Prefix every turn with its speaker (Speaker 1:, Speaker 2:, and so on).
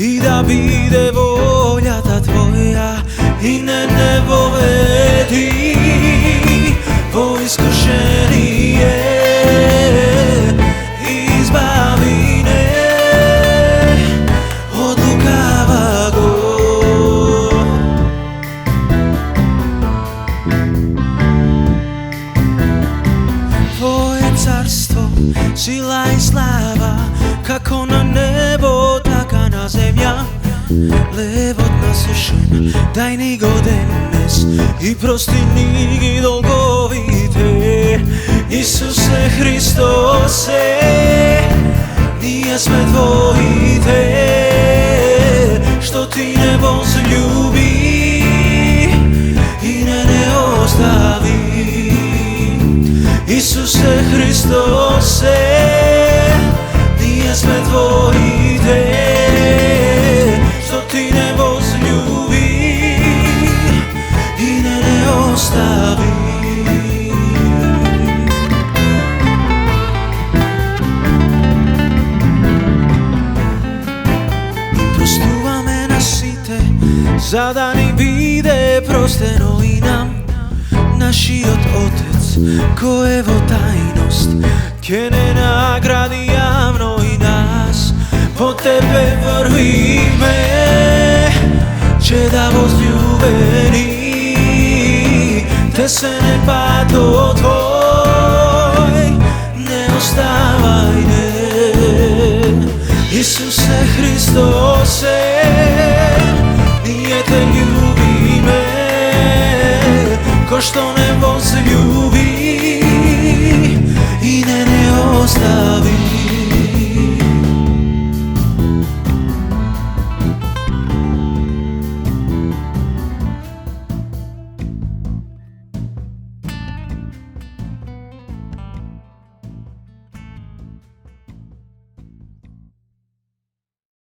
Speaker 1: i da bide volja ta tvoja i ne povedi po iskušenije, izbavi ne od lukavog. Tvoje carstvo, sila i slava, kako na nebo, taka na zemlja. Levot nasješen, daj ni godenes i prosti ni dolgovite. Isuse Hristose, nije sve tvojite, što ti ne vzljubi i ne ostavi. Isuse Hristose, nije sve tvojite, što ti ne vzljubi i ne ostavi. I prostuva me nasite, zadani bide prosteno i nam naši od Otec, ko evo tajnost, kje ne nagradi javno i nas. Po tebe vrvime, će da vzljubeni, te se ne pato tvoj, ne ostavaj ne. Isuse Hristose, nije te ljubi me, ko što ne vzljubi i ne ostavi.